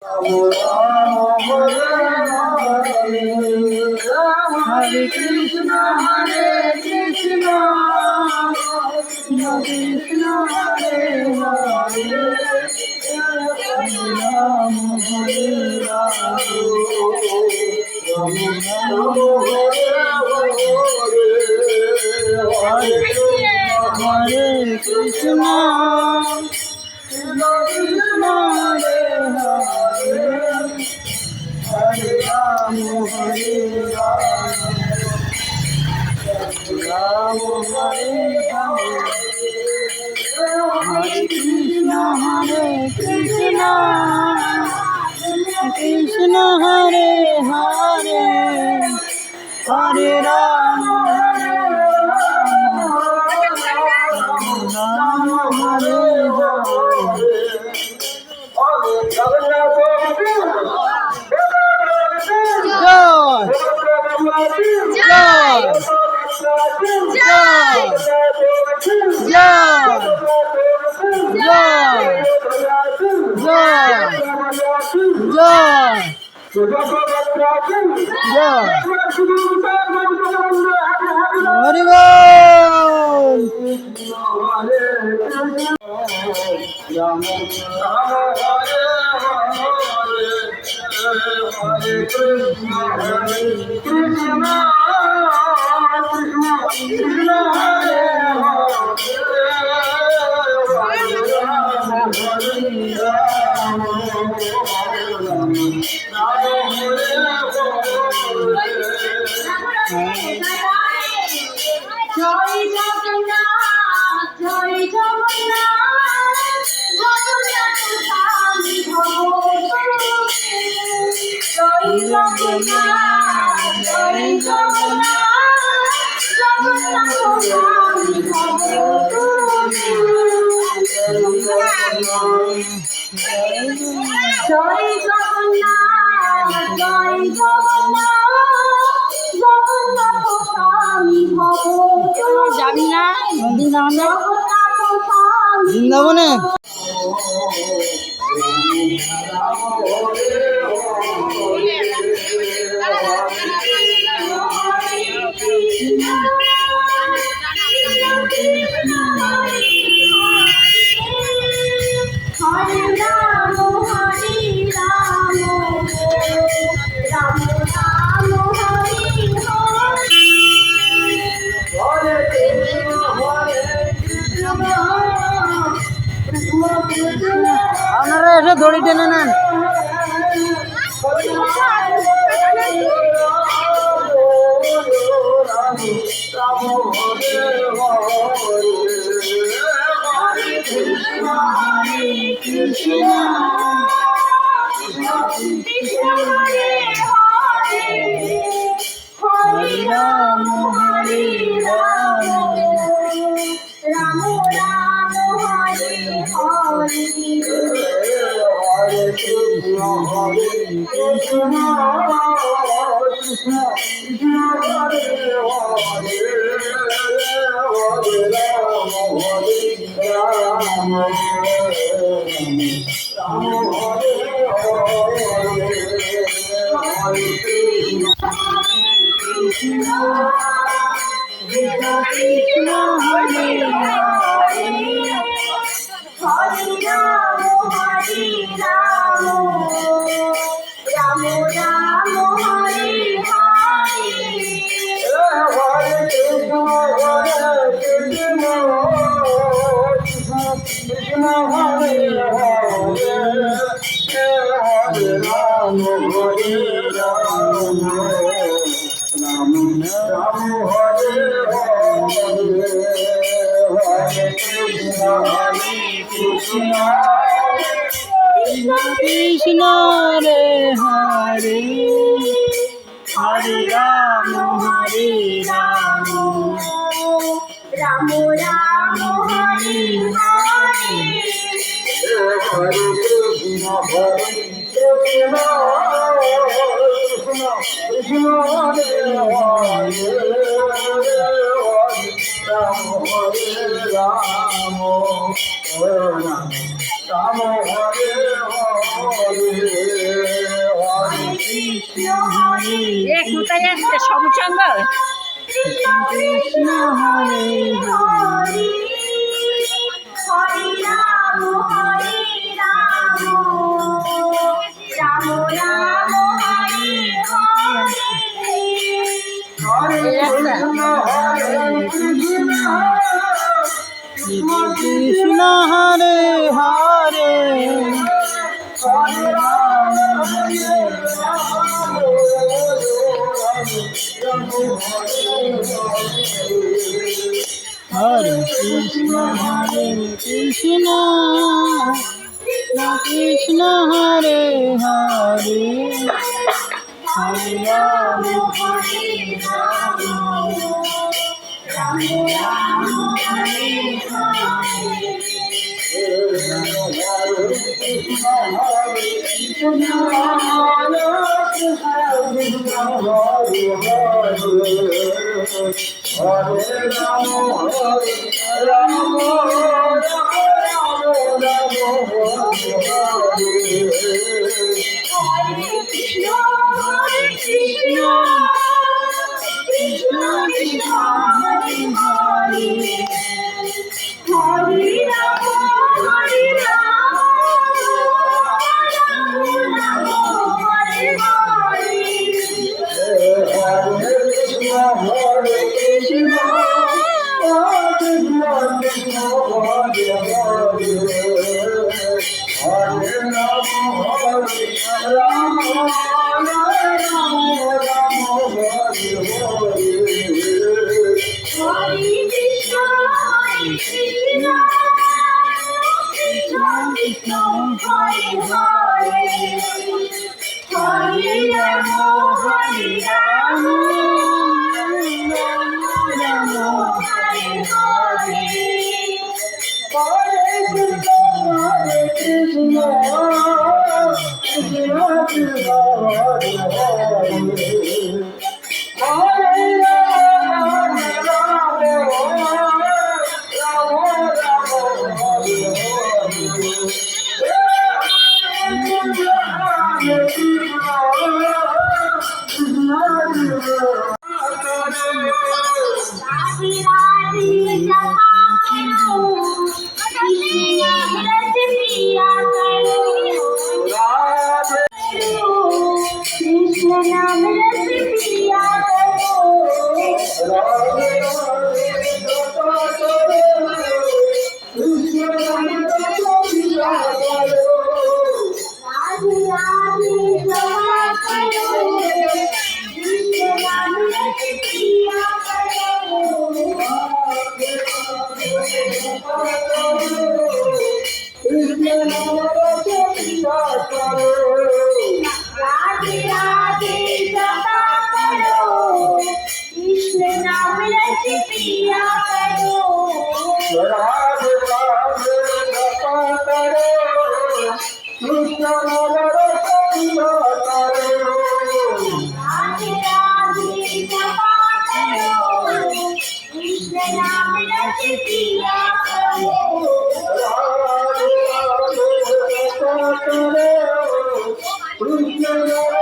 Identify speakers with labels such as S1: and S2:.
S1: Hare Krishna, Hare Krishna, Krishna Krishna, Hare Hare, Hare Ram, Hare Ram, Ram Ram, Hare Krishna, Krishna Krishna, Hare Hare, Hare Ram, Hare Ram, Ram Hare Hare, Hare Krishna, Hare Krishna, Krishna Hare Hare, Hare Ram, Hare Ram, Hare জয় জগন্নাথ, জয় জগন্নাথ, জগন্নাথ স্বামী ভগবান। জয় জগন্নাথ, জয় জগন্নাথ, জগন্নাথ স্বামী ভগবান। জয় জগন্নাথ, জয় জগন্নাথ, যাবি না বৃন্দাবনে? হরে রাম, হরে রাম, রাম রাম, হরে হরে, আপনারা এসে দড়ি টেনে নেন। হরে রাম, হরে রাম, রাম রাম, হরে হরে, হরে কৃষ্ণ, হরে কৃষ্ণ, কৃষ্ণ কৃষ্ণ, হরে হরে, হরে রাম, হরে রাম, রাম হরে হরে, হরে Krishna, Krishna, Krishna Krishna, Hare Hare, Hare Ram, Hare Ram, Ram Ram, Hare Hare, Hare Krishna, Hare Krishna, Krishna Krishna, Hare Hare, Hare Ram, Hare Ram, Ram Ram, Hare Hare, Hare Krishna, Hare Krishna, Krishna Krishna, Hare Hare, Hare Ram, Hare Ram, Ram Ram, Hare Hare, Hare Krishna, Hare Krishna, Krishna Krishna, Hare Hare, Hare Ram, Hare Ram, Hare Ram, Ram Hare Hare Hare Krishna হরে
S2: কোথায় আসছে সমসঙ্গ
S1: কৃষ্ণ কৃষ্ণ হরে হরে হরে রাম রাম রাম হরে হরে হরে কৃষ্ণ
S2: কৃষ্ণ হরে হরে
S1: হরে রাম হরে
S2: হরে কৃষ্ণ কৃষ্ণ কৃষ্ণ হরে হরে হরে রাম
S1: হরে রাম রাম রাম হরে कृष्ण नाम रस पिया Krishna